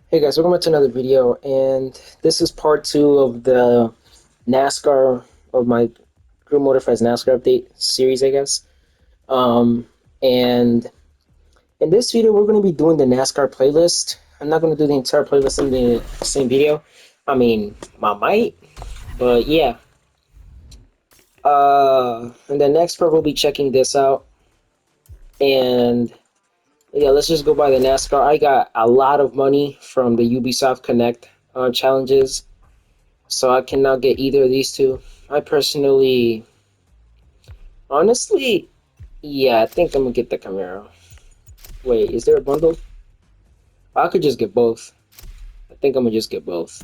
Hey guys, welcome back to another video, and this is part two of the NASCAR of my Crew Motorfest NASCAR update series, I guess. And in this video, we're going to be doing the NASCAR playlist. I'm not going to do the entire playlist in the same video. I mean, I might, but yeah. And the next part, we'll be checking this out, and yeah, let's just go by the NASCAR. I got a lot of money from the Ubisoft Connect challenges. So I cannot get either of these two. I personally, honestly, yeah, I think I'm gonna get the Camaro. Wait, is there a bundle? I could just get both. I think I'm gonna just get both.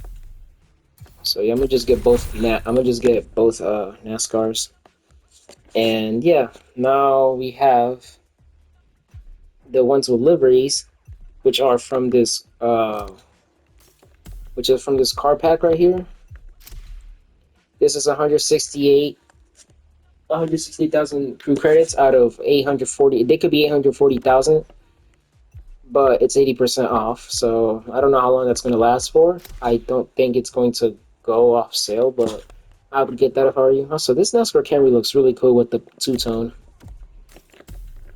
So yeah, I'm gonna just get both. I'm gonna just get both NASCARs. And yeah, now we have the ones with liveries, which are from this which is from this car pack right here. This is 168,000 crew credits out of 840. They could be 840,000, but it's 80% off. So I don't know how long that's going to last for. I don't think it's going to go off sale, but I would get that if I were you. Also, this NASCAR Camry looks really cool with the two-tone.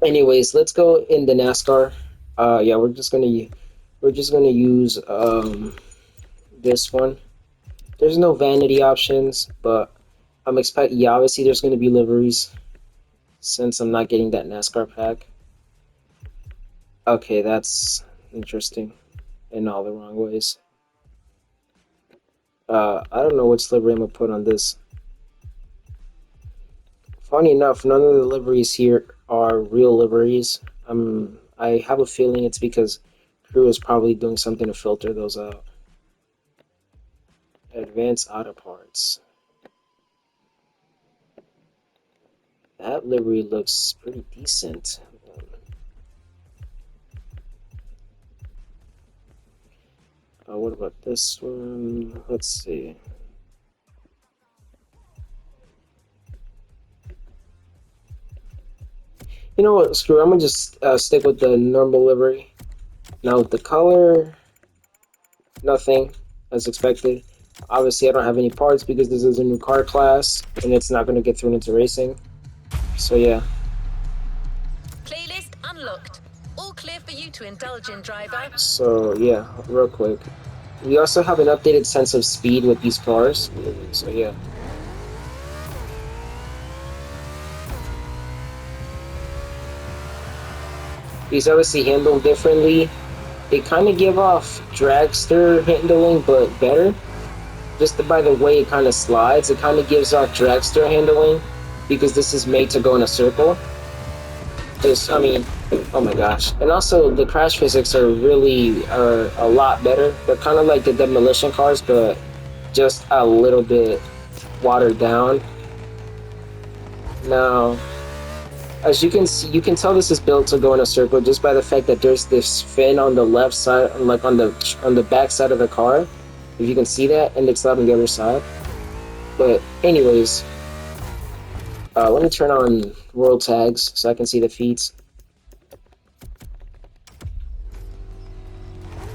Anyways, let's go in the NASCAR. Yeah, we're just gonna use this one. There's no vanity options, but I'm expecting. Yeah, obviously there's gonna be liveries since I'm not getting that NASCAR pack. Okay, that's interesting in all the wrong ways. I don't know which livery I'm gonna put on this. Funny enough, none of the liveries here are real liveries. I have a feeling it's because Crew is probably doing something to filter those out. Advanced auto parts. That livery looks pretty decent. What about this one? Let's see. You know what? Screw it. I'm gonna just stick with the normal livery. Now with the color, nothing as expected. Obviously, I don't have any parts because this is a new car class and it's not gonna get thrown into racing. So yeah. Playlist unlocked. All clear for you to indulge in, driver. So yeah, real quick. We also have an updated sense of speed with these cars. So yeah. These obviously handle differently. They kind of give off dragster handling, but better. Just by the way it kind of slides, it kind of gives off dragster handling because this is made to go in a circle. I mean, oh my gosh. And also, the crash physics are a lot better. They're kind of like the demolition cars, but just a little bit watered down. Now, as you can see, you can tell this is built to go in a circle just by the fact that there's this fin on the left side, like on the back side of the car. If you can see that, and it's not on the other side. But anyways, let me turn on world tags so I can see the feeds.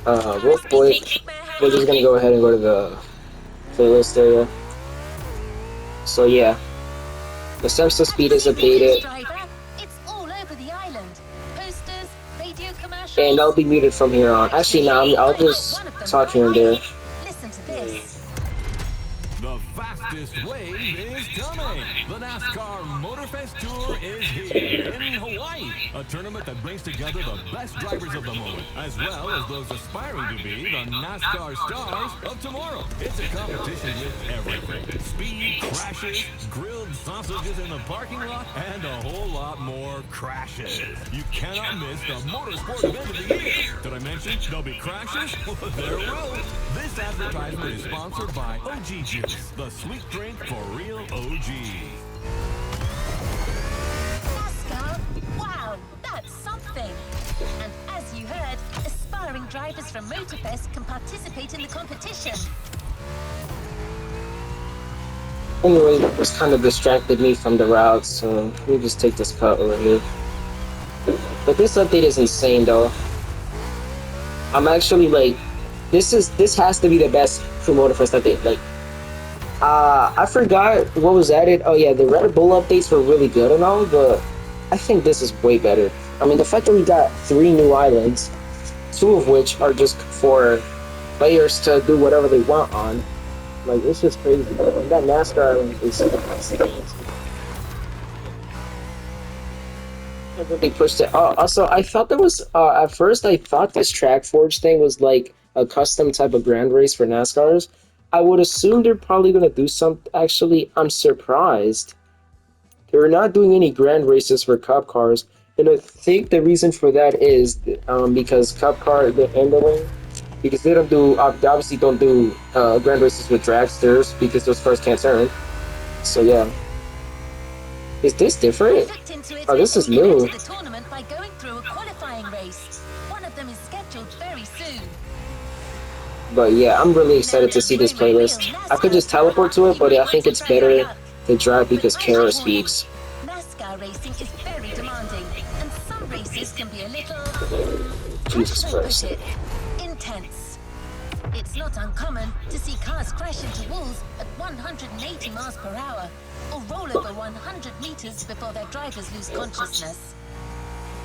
Real quick, we're just gonna go ahead and go to the playlist area. So yeah, the sense of speed is updated. It's all over the island. Posters, radio commercials. And I'll be muted from here on. Actually, now I'll just talk here and there. Listen to this. The fastest wave is coming. The NASCAR Motorfest Tour is here in Hawaii. A tournament that brings together the best drivers of the moment, as well as those aspiring to be the NASCAR stars of tomorrow. It's a competition with everything. Speed, crashes, grilled sausages in the parking lot, and a whole lot more crashes. You cannot miss the motorsport event of the year. Did I mention there'll be crashes? Well, there will. This advertisement is sponsored by OG Juice, the sweet drink for real OGs. NASCAR? Wow, that's something. And as you heard, aspiring drivers from Motorfest can participate in the competition. Anyway, this kind of distracted me from the route, so let me just take this cut over here. But this update is insane, though. I'm actually like this has to be the best for Motorfest, I think. Like, I forgot what was added. Oh yeah, the Red Bull updates were really good and all, but I think this is way better. I mean, the fact that we got 3 new islands, 2 of which are just for players to do whatever they want on. Like, it's just crazy. And that NASCAR island is insane. They pushed it. Also, I thought there was at first I thought this track forge thing was like a custom type of grand race for NASCARs. I would assume they're probably gonna do some. Actually, I'm surprised they're not doing any grand races for Cup cars, and I think the reason for that is because Cup car the handling because they don't do they obviously don't do grand races with dragsters because those cars can't turn. So yeah, is this different? Looked into it Oh, this is and entered new. the tournament by going through a qualifying race. One of them is scheduled very soon. But yeah, I'm really excited to see this playlist. I could just teleport to it, but I think it's better to drive because Kara speaks. NASCAR racing is very demanding, and some races can be a little, Jesus how can I Christ. put it, intense. It's not uncommon to see cars crash into walls at 180 miles per hour, or roll over 100 meters before their drivers lose consciousness.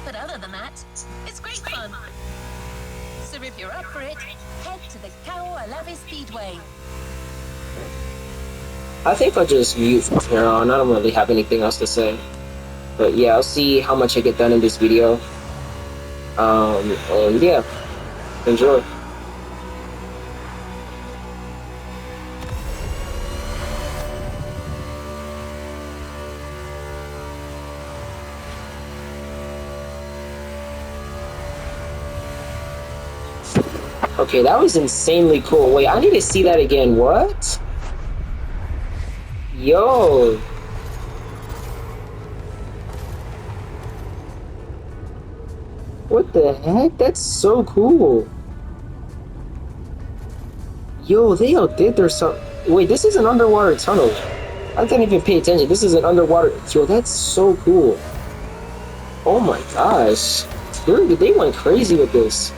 But other than that, it's great fun. So if you're up for it, head to the Cao Alave Speedway. I think I'll just mute from here on. I don't really have anything else to say. But yeah, I'll see how much I get done in this video. And yeah, enjoy. Okay, that was insanely cool. Wait, I need to see that again. What? Yo. What the heck? That's so cool. Yo, they outdid their some. Wait, this is an underwater tunnel. I didn't even pay attention. This is an underwater. Yo, that's so cool. Oh my gosh. They went crazy with this.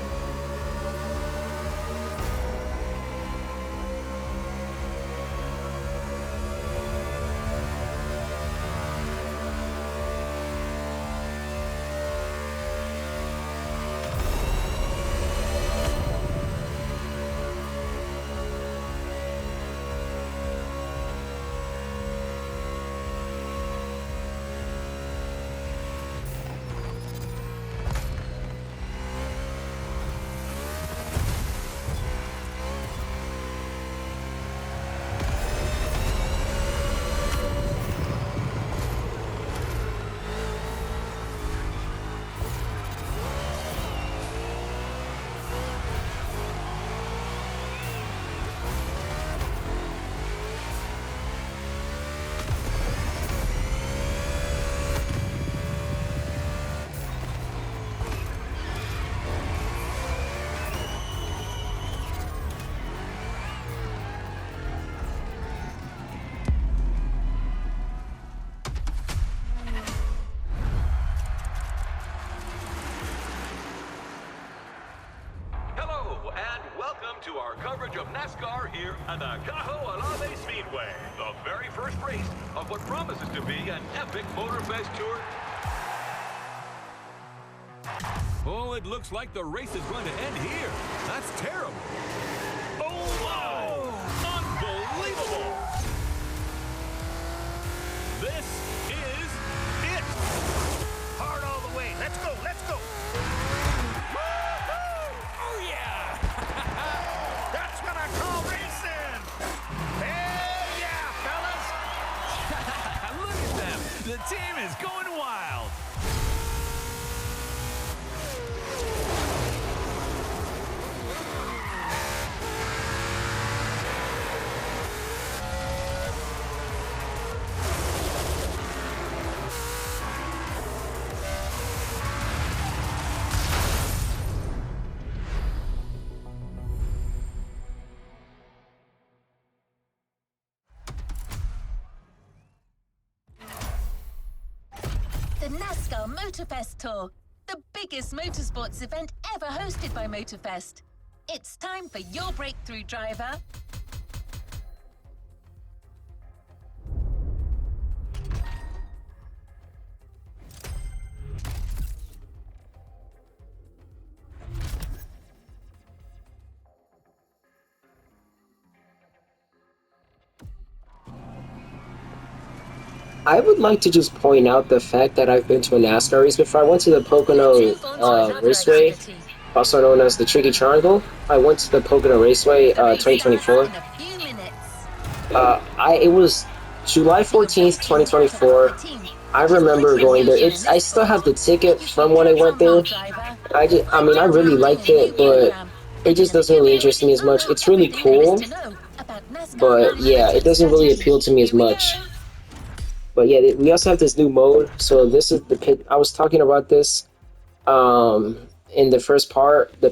To our coverage of NASCAR here at the Cajo Alave Speedway, the very first race of what promises to be an epic Motorfest tour. Oh, it looks like the race is going to end here. That's terrible. Oh, wow! Unbelievable! This is it. Hard all the way. Let's go, let's go! Oh, yeah. That's what I call racing! Hell yeah, fellas! Look at them. The team is going wild. The Nascar Motorfest Tour, the biggest motorsports event ever hosted by Motorfest. It's time for your breakthrough, driver. I would like to just point out the fact that I've been to a NASCAR race before. I went to the Pocono Let's move on to another Raceway, activity. also known as the Tricky Triangle. I went to the Pocono Raceway The race starts 2024. in a few minutes. It was July For your 14th, base unit to back the 2024. team, I which is quite remember an going there. occasion in I this still have sport. the ticket You from should when I get went on there. board, driver. I I'm mean, I really introducing a liked new it, but program, it and just in a doesn't few really minutes interest me as you'll much. know It's really everything there is cool, to know about NASCAR but yeah, it management and doesn't really strategy. appeal to me as Here we much. go. But yeah, we also have this new mode. So this is the pit. I was talking about this in the first part, the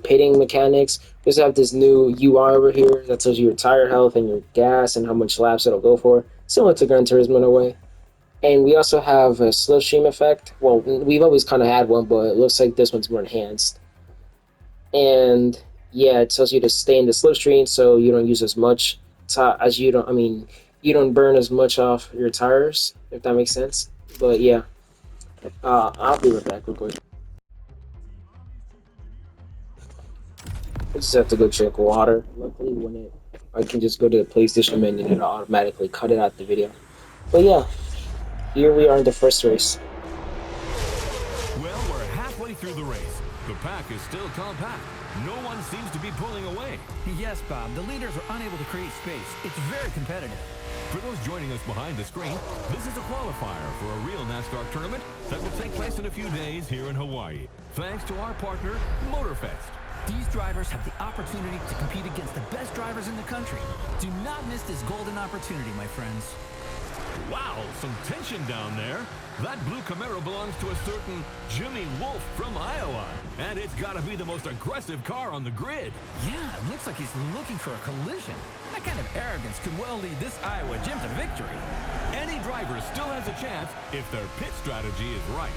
pitting mechanics. We also have this new UI over here that tells you your tire health and your gas and how much laps it'll go for, similar to Gran Turismo in a way. And we also have a slipstream effect. Well, we've always kind of had one, but it looks like this one's more enhanced. And yeah, it tells you to stay in the slipstream so you don't use as much as you don't. I mean, you don't burn as much off your tires, if that makes sense. But yeah, I'll be right back real quick. I just have to go check water. Luckily, I can just go to the PlayStation menu and it'll automatically cut it out the video. But yeah, here we are in the first race. Well, we're halfway through the race. The pack is still compact. No one seems to be pulling away. Yes, Bob. The leaders are unable to create space. It's very competitive. For those joining us behind the screen, this is a qualifier for a real NASCAR tournament that will take place in a few days here in Hawaii, thanks to our partner, Motorfest. These drivers have the opportunity to compete against the best drivers in the country. Do not miss this golden opportunity, my friends. Wow, some tension down there. That blue Camaro belongs to a certain Jimmy Wolf from Iowa, and it's got to be the most aggressive car on the grid. Yeah, it looks like he's looking for a collision. That kind of arrogance could well lead this Iowa Jim to victory. Any driver still has a chance if their pit strategy is right.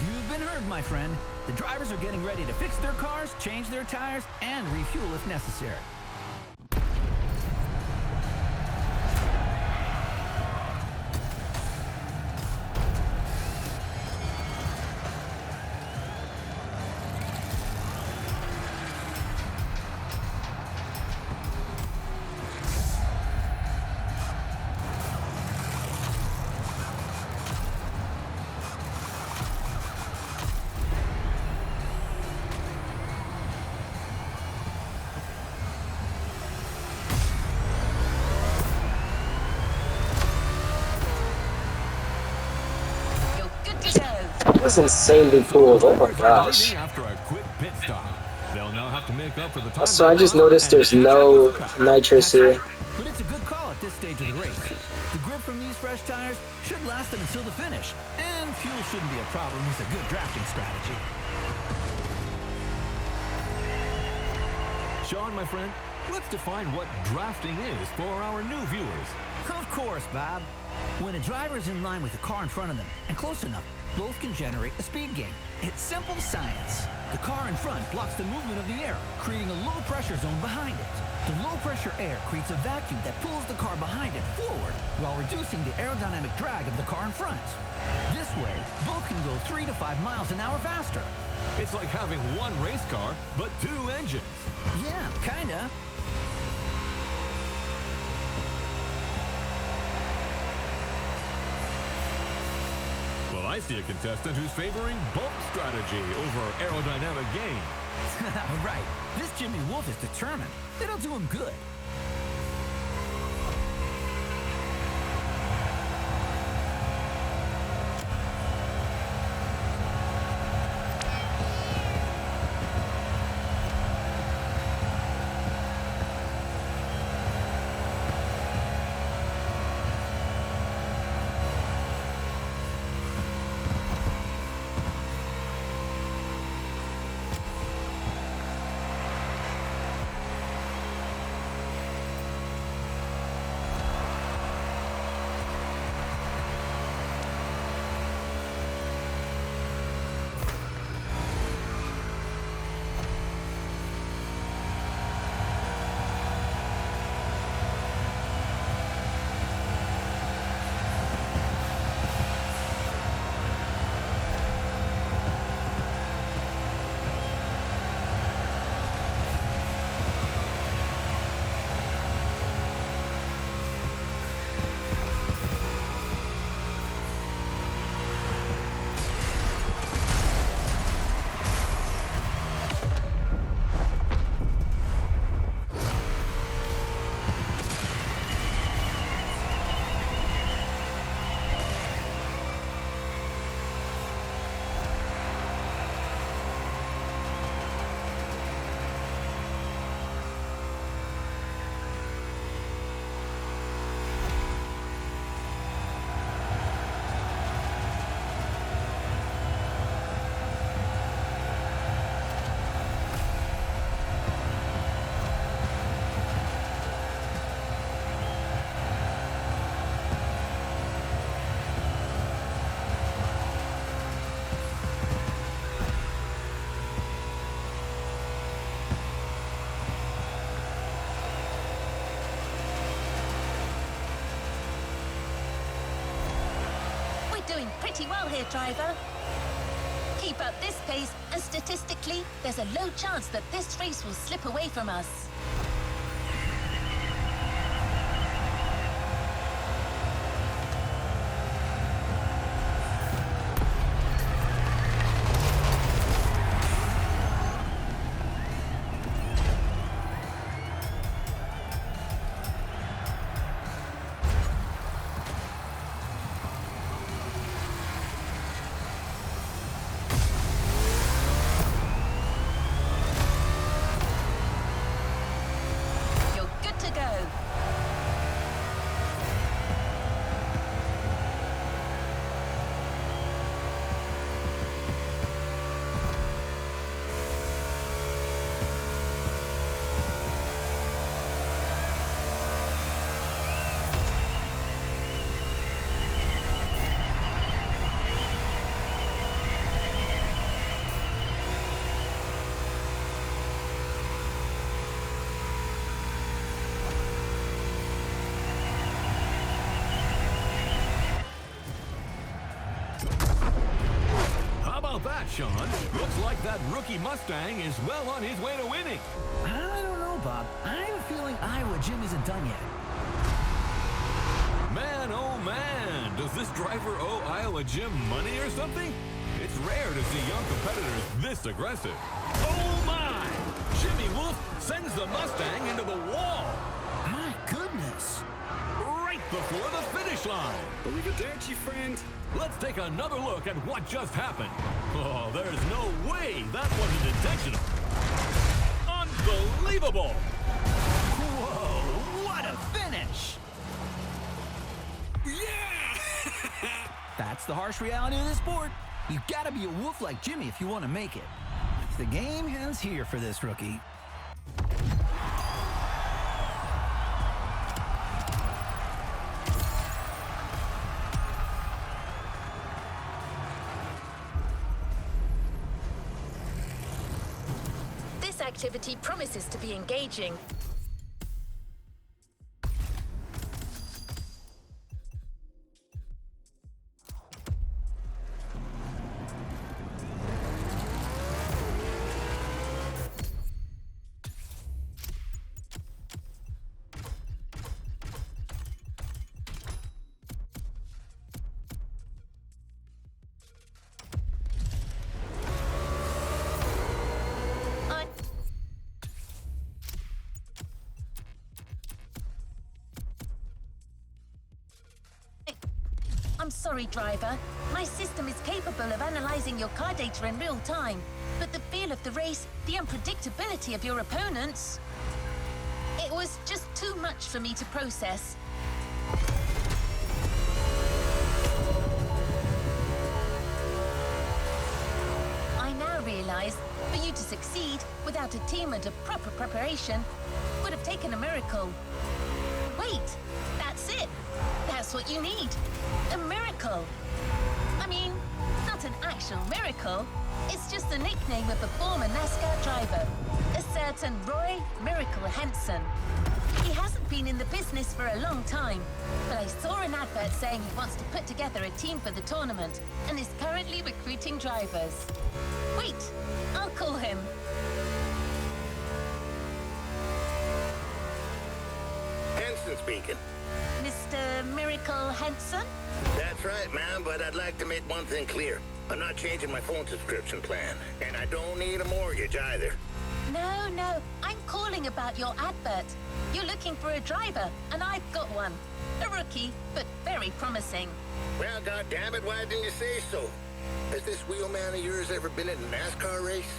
You've been heard, my friend. The drivers are getting ready to fix their cars, change their tires, and refuel if necessary. You're good to go. This is insanely cool. Oh my gosh. After a quick pit stop, they'll now have to make up for the time. So I just noticed there's no nitrous here. But it's a good call at this stage of the race. The grip from these fresh tires should last them until the finish. And fuel shouldn't be a problem. It's a good drafting strategy. Sean, my friend, let's define what drafting is for our new viewers. Of course, Bob. When a driver is in line with the car in front of them and close enough, both can generate a speed gain. It's simple science. The car in front blocks the movement of the air, creating a low pressure zone behind it. The low pressure air creates a vacuum that pulls the car behind it forward while reducing the aerodynamic drag of the car in front. This way, both can go 3 to 5 miles an hour faster. It's like having one race car, but two engines. Yeah, kinda. Well, I see a contestant who's favoring bulk strategy over aerodynamic gain. Right. This Jimmy Wolf is determined. It'll do him good. doing pretty well here, driver. Keep up this pace, and statistically, there's a low chance that this race will slip away from us. That, Sean. Looks like that rookie Mustang is well on his way to winning. I don't know, Bob. I have a feeling Iowa Jim isn't done yet. Man, oh man, does this driver owe Iowa Jim money or something? It's rare to see young competitors this aggressive. Oh my! Jimmy Wolf sends the Mustang into the wall. My goodness. Right before the finish line. Arrivederci, friend. Let's take another look at what just happened. Oh, there's no way that wasn't intentional. Unbelievable! Whoa, what a finish! Yeah! That's the harsh reality of the sport. You gotta be a wolf like Jimmy if you want to make it. The game ends here for this rookie. This activity promises to be engaging. I'm sorry, driver. My system is capable of analyzing your car data in real time, but the feel of the race, the unpredictability of your opponents, it was just too much for me to process. I now realize for you to succeed without a team and a proper preparation would have taken a miracle. Wait, that's it. That's what you need. A miracle. I mean, not an actual miracle. It's just the nickname of a former Nascar driver, a certain Roy Miracle Henson. He hasn't been in the business for a long time, but I saw an advert saying he wants to put together a team for the tournament and is currently recruiting drivers. Wait, I'll call him. Henson speaking. Mr. Miracle Henson? That's right, ma'am, but I'd like to make one thing clear. I'm not changing my phone subscription plan, and I don't need a mortgage either. No, I'm calling about your advert. You're looking for a driver, and I've got one. A rookie, but very promising. Well, goddammit, why didn't you say so? Has this wheelman of yours ever been in a NASCAR race?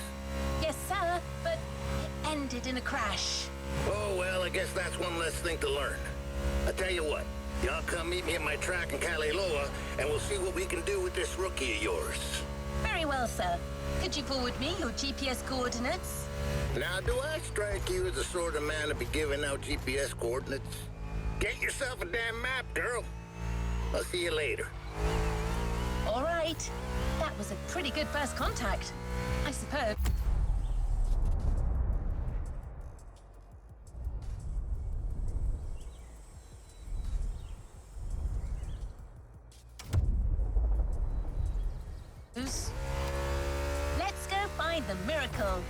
Yes, sir, but it ended in a crash. Oh, well, I guess that's one less thing to learn. I tell you what, y'all come meet me at my track in Kaliloa, and we'll see what we can do with this rookie of yours. Very well, sir. Could you forward me your GPS coordinates? Now, do I strike you as the sort of man to be giving out GPS coordinates? Get yourself a damn map, girl. I'll see you later. All right. That was a pretty good first contact, I suppose. suppose. Let's go find the miracle.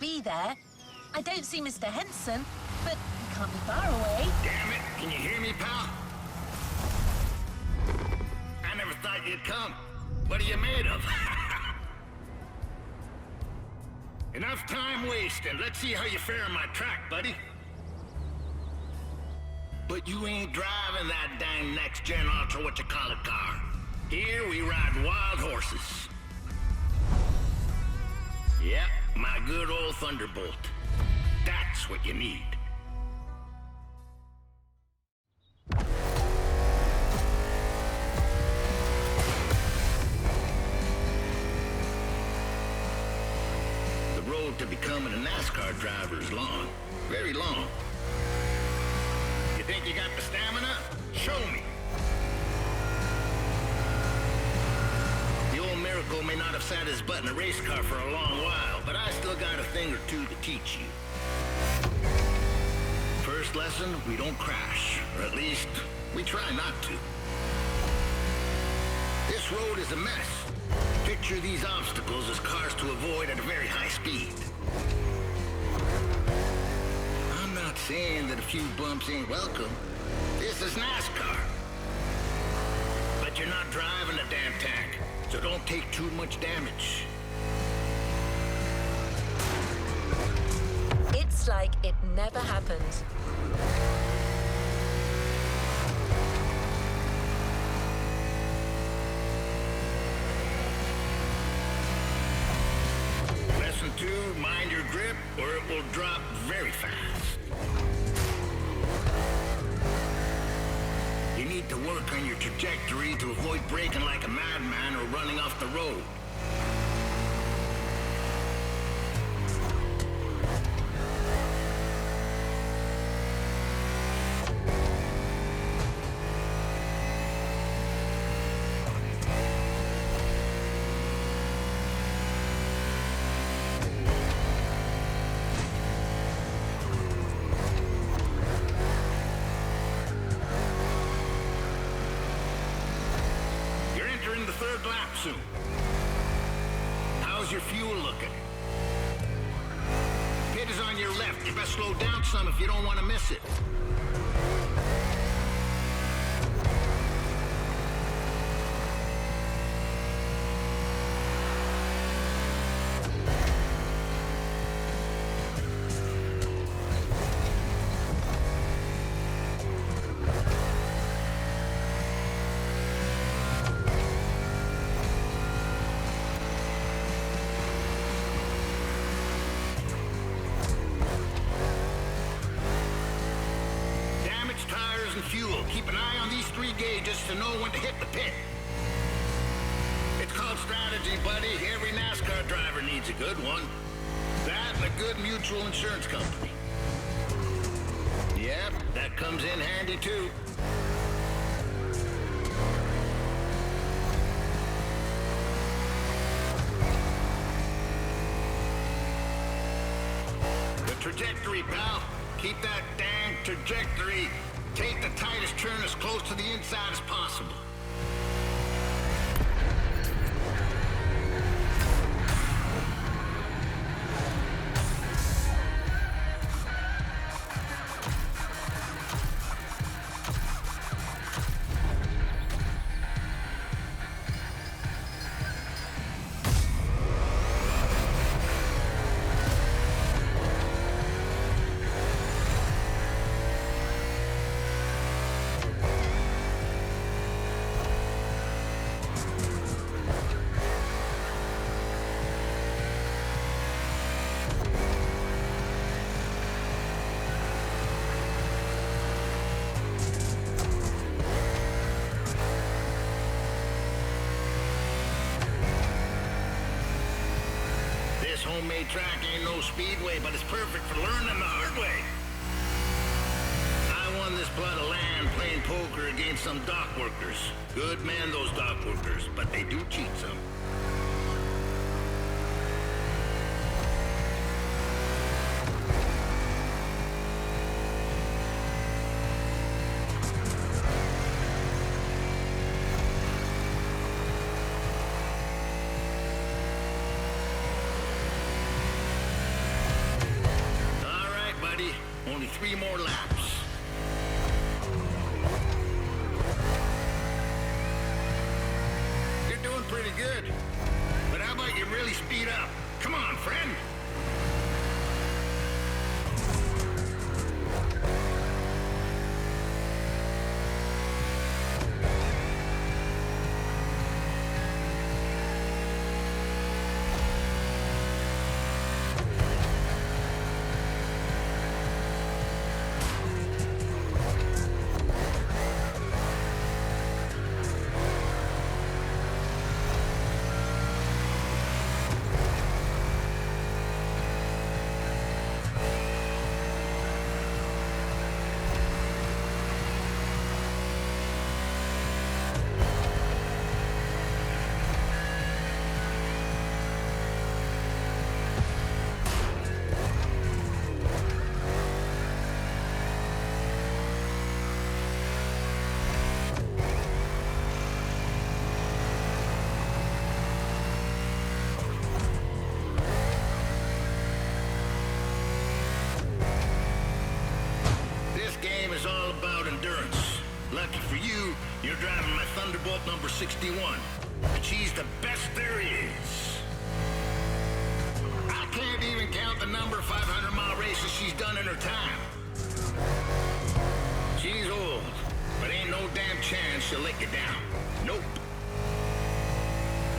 be there. I don't see Mr. Henson, but he can't be far away. Damn it! Can you hear me, pal? I never thought you'd come. What are you made of? Enough time wasted. Let's see how you fare on my track, buddy. But you ain't driving that dang next-gen ultra-what-you-call-it car. Here we ride wild horses. Yep, my good old Thunderbolt. That's what you need. The road to becoming a NASCAR driver is long. Very long. You think you got the stamina? Show me. The old Miracle may not have sat his butt in a race car for a long while, but I still got a thing or two to teach you. First lesson, we don't crash, or at least, we try not to. This road is a mess. Picture these obstacles as cars to avoid at a very high speed. I'm not saying that a few bumps ain't welcome. This is NASCAR. But you're not driving a damn tank, so don't take too much damage. It's like it never happened. Lesson 2, mind your grip, or it will drop very fast. You need to work on your trajectory to avoid braking like a madman or running off the road. Entering the third lap soon. How's your fuel looking? Pit is on your left. You best slow down some if you don't want to miss it. And fuel. Keep an eye on these 3 gauges to know when to hit the pit. It's called strategy, buddy. Every NASCAR driver needs a good one. That and a good mutual insurance company. Yep, that comes in handy too. The trajectory, pal. Keep that dang trajectory. Take the tightest turn as close to the inside as possible. Homemade track ain't no speedway, but it's perfect for learning the hard way. I won this plot of land playing poker against some dock workers. Good men, those dock workers, but they do cheat some. Only 3 more laps. You're doing pretty good. But how about you really speed up? Come on, friend. You're driving my Thunderbolt number 61. And she's the best there is. I can't even count the number of 500-mile races she's done in her time. She's old, but ain't no damn chance she'll let you down. Nope.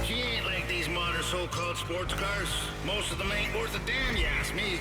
She ain't like these modern so-called sports cars. Most of them ain't worth a damn, you ask me.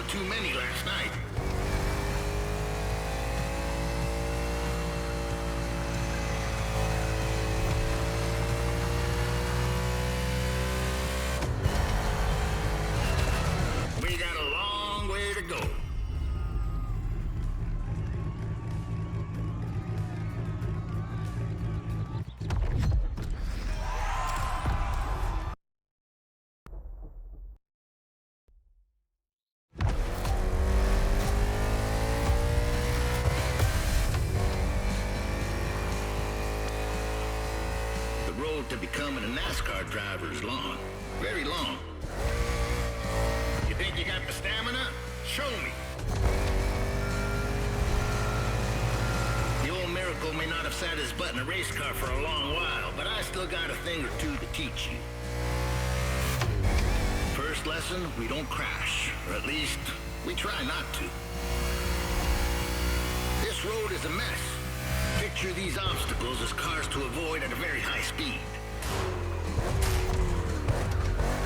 Too many last night. We got a long way to go. To becoming a NASCAR driver is long. Very long. You think you got the stamina? Show me. The old Miracle may not have sat his butt in a race car for a long while, but I still got a thing or two to teach you. First lesson, we don't crash. Or at least, we try not to. This road is a mess. Picture these obstacles as cars to avoid at a very high speed.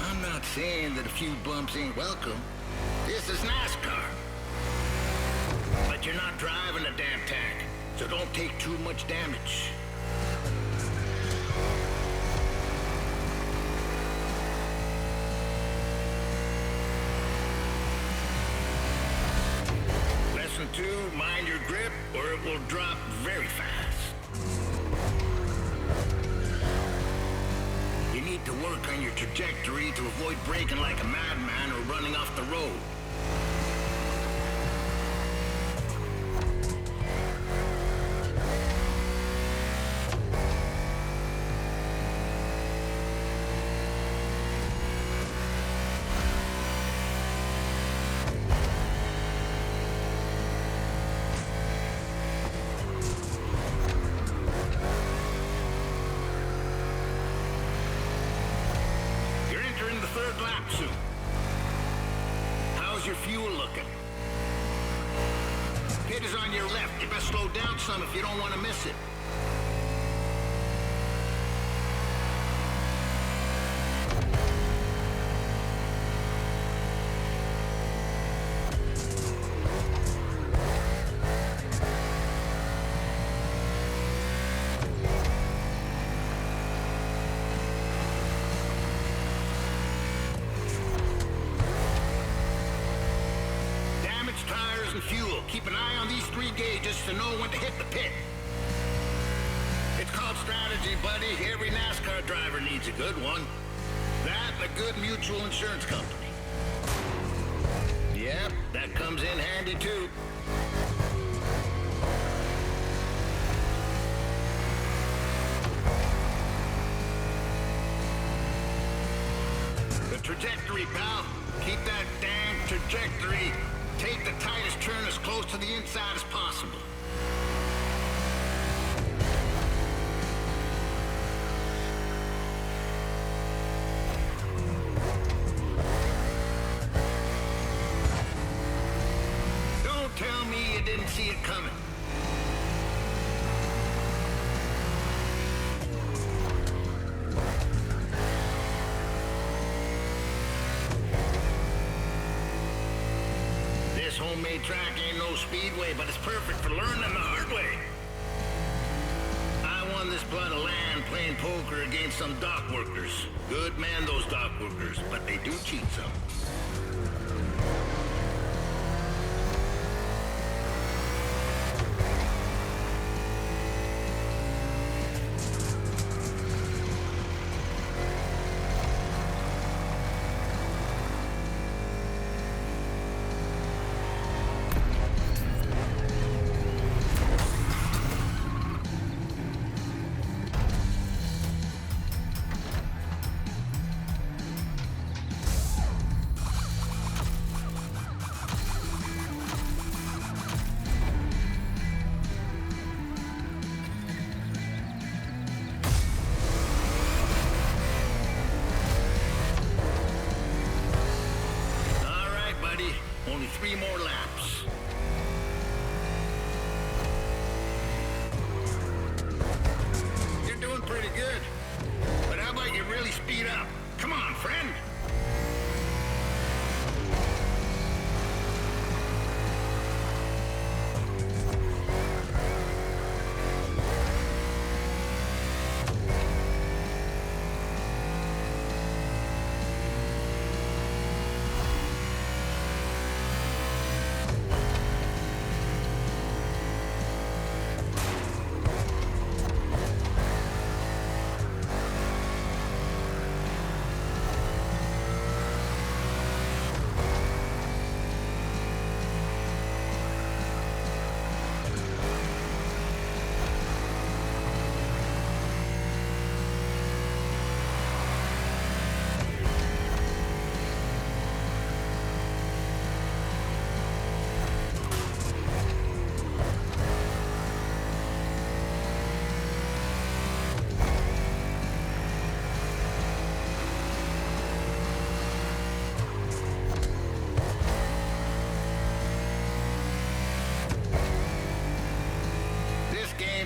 I'm not saying that a few bumps ain't welcome. This is NASCAR. But you're not driving a damn tank, so don't take too much damage. Lesson 2, mind your grip or it will drop very fast. You need to work on your trajectory to avoid braking like a madman or running off the road. How's your fuel looking? Pit is on your left. You best slow down some if you don't want to miss it. Tires and fuel. Keep an eye on these 3 gauges to know when to hit the pit. It's called strategy, buddy. Every NASCAR driver needs a good one. That and a good mutual insurance company. Yep, that comes in handy too. The trajectory, pal. Keep that damn trajectory. Take the tightest turn as close to the inside as possible. you didn't see it coming. This homemade track ain't no speedway, but it's perfect for learning the hard way. I won this plot of land playing poker against some dock workers. Good man, those dock workers, but they do cheat some. Only 3 more laps. You're doing pretty good. But how about you really speed up? Come on, friend.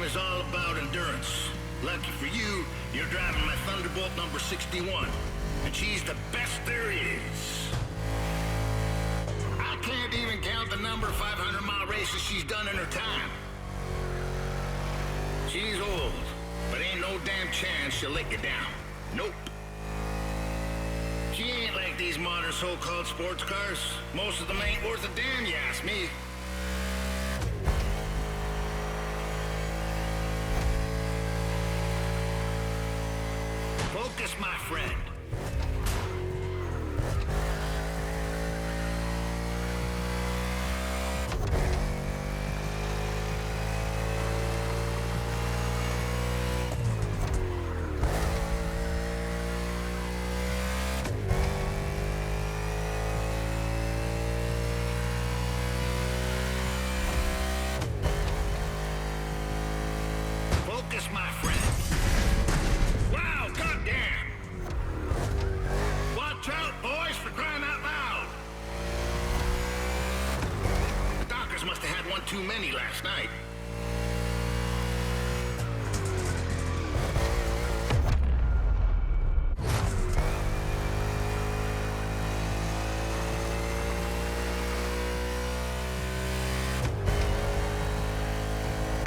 Is all about endurance. Lucky for you, you're driving my Thunderbolt number 61, and she's the best there is. I can't even count the number of 500-mile races she's done in her time. She's old, but ain't no damn chance she'll let you down. Nope. She ain't like these modern so-called sports cars. Most of them ain't worth a damn, you ask me. Focus, my friend. Focus, my friend. Wow, goddamn! Watch out, boys, for crying out loud! The Dockers must have had one too many last night.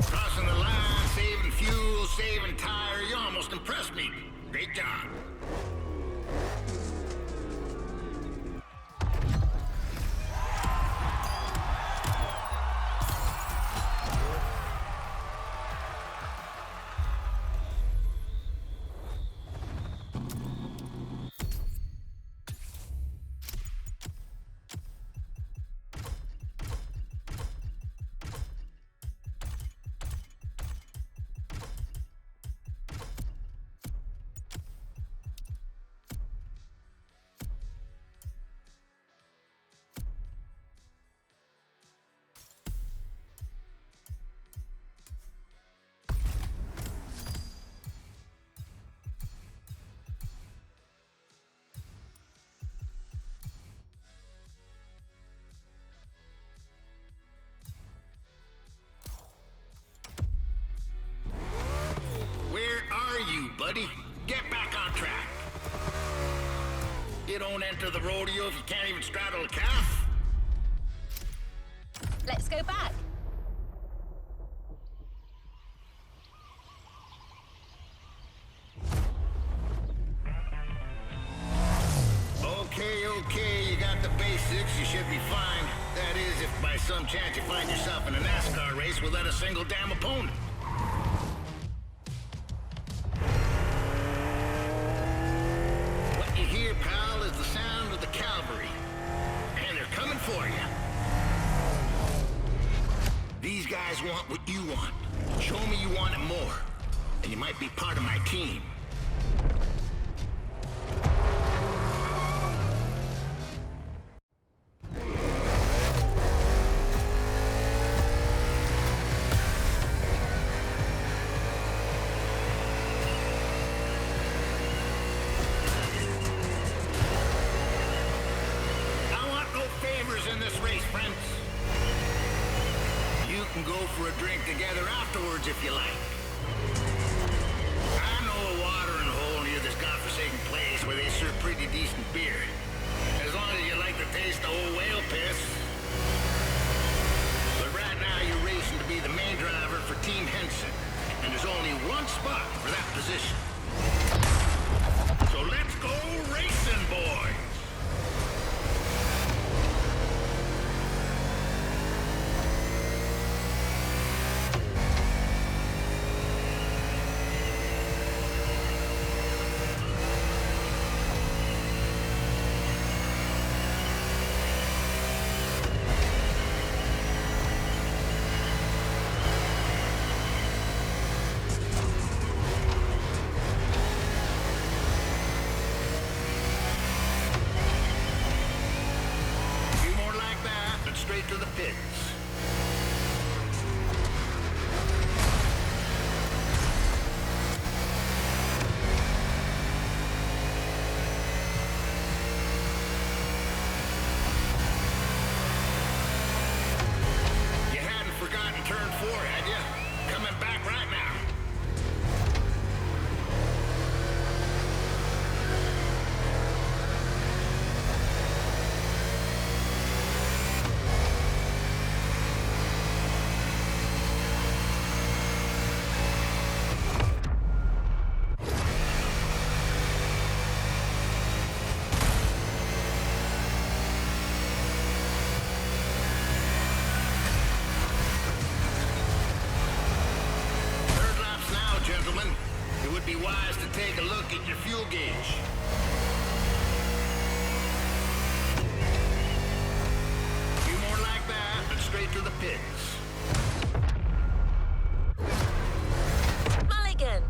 Crossing the line, saving fuel, saving tire, you almost impressed me. Great job. the rodeo if you can't even straddle a calf? Let's go back. Okay, you got the basics, you should be fine. That is, if by some chance you find yourself in a NASCAR race without a single damn opponent. What you hear, pal, is the sound of the cavalry. And they're coming for you. These guys want what you want. Show me you want it more, and you might be part of my team. In this race, friends. You can go for a drink together afterwards if you like. I know a watering hole near this godforsaken place where they serve pretty decent beer. As long as you like the taste of old whale piss. But right now you're racing to be the main driver for Team Henson. And there's only one spot for that position. So let's go racing, boys! Straight to the pits. You hadn't forgotten turn 4, had you? Coming back right now. Gentlemen, it would be wise to take a look at your fuel gauge. A few more like that, and straight to the pits. Mulligan!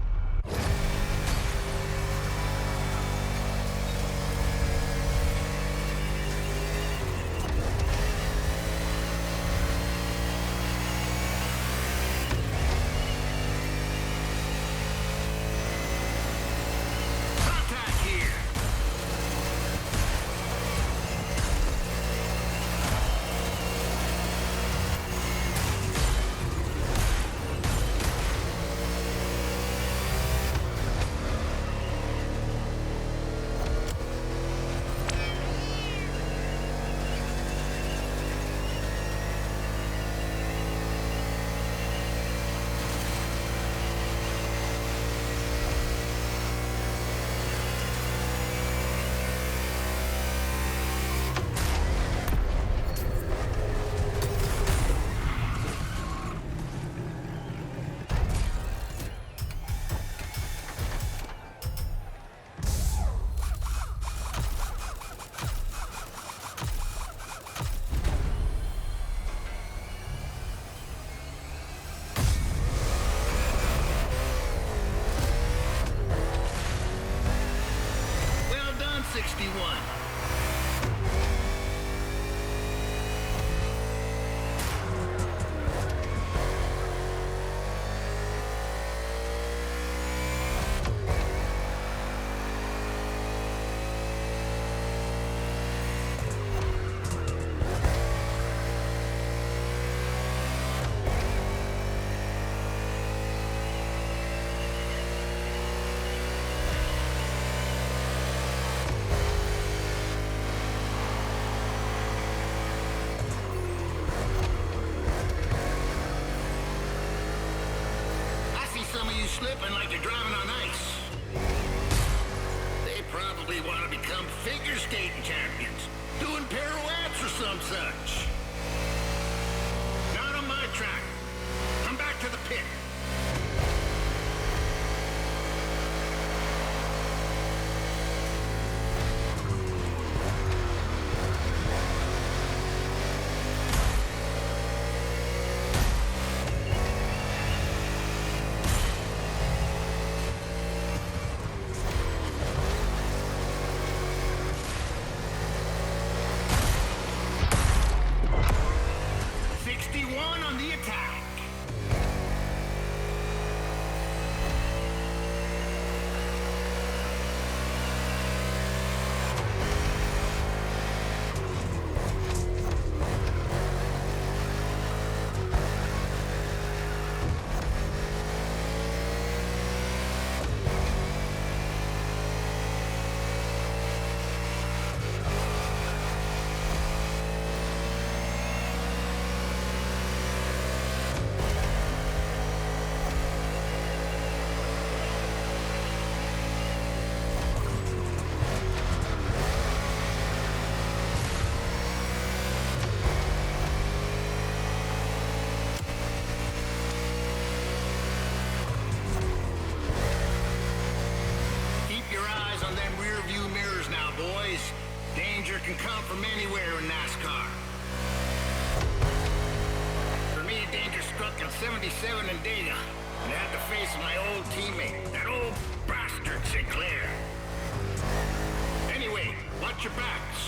slipping like you're driving on ice. They probably want to become figure skating champions, doing pirouettes or some such. Not on my track. Come back to the pit. On the attack. Danger can come from anywhere in NASCAR. For me, danger struck in '77 in Dega, and I had to face my old teammate, that old bastard Sinclair. Anyway, watch your backs.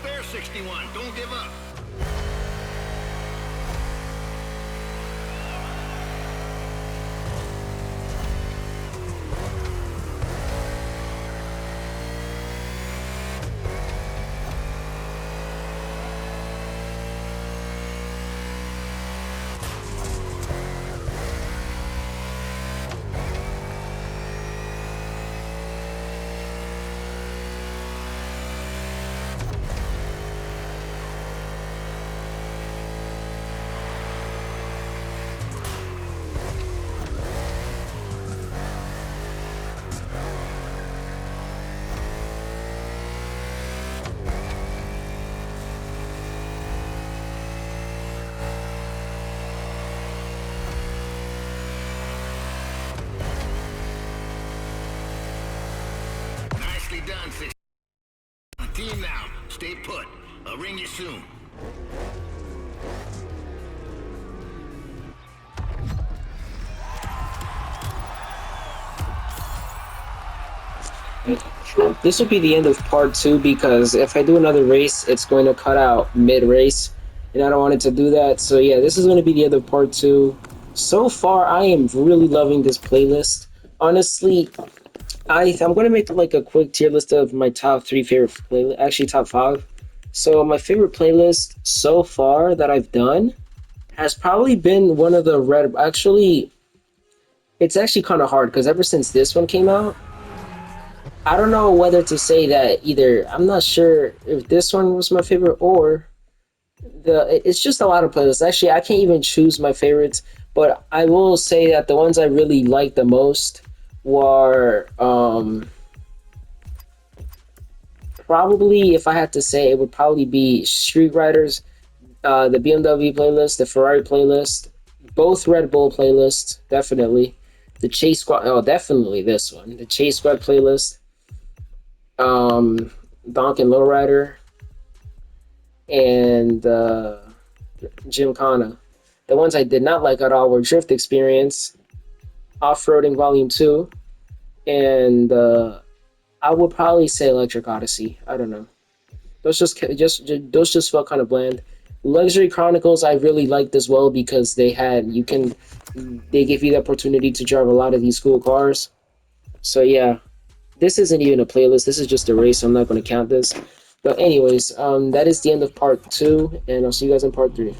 There, 61. Don't give up. Nicely done, 16 now. Stay put. I'll ring you soon. This will be the end of part 2 because if I do another race, it's going to cut out mid-race, and I don't want it to do that. So yeah, this is going to be the end of part 2. So far, I am really loving this playlist. Honestly, I'm going to make like a quick tier list of my top 3 favorite playlists, actually top 5. So my favorite playlist so far that I've done has probably been one of the red. Actually, it's actually kind of hard because ever since this one came out, I don't know whether to say that either. I'm not sure if this one was my favorite or it's just a lot of playlists. Actually, I can't even choose my favorites, but I will say that the ones I really liked the most were probably, if I had to say, it would probably be Street Riders, the BMW playlist, the Ferrari playlist, both Red Bull playlists, definitely. The Chase Squad, oh, definitely this one. The Chase Squad playlist, Donk and Lowrider, and Gymkhana. The ones I did not like at all were Drift Experience, Off-Roading Volume 2, and I would probably say Electric Odyssey. I don't know. Those just felt kind of bland. Luxury Chronicles I really liked as well because they give you the opportunity to drive a lot of these cool cars. So yeah, this isn't even a playlist. This is just a race. So I'm not going to count this. But anyways, that is the end of part 2, and I'll see you guys in part 3.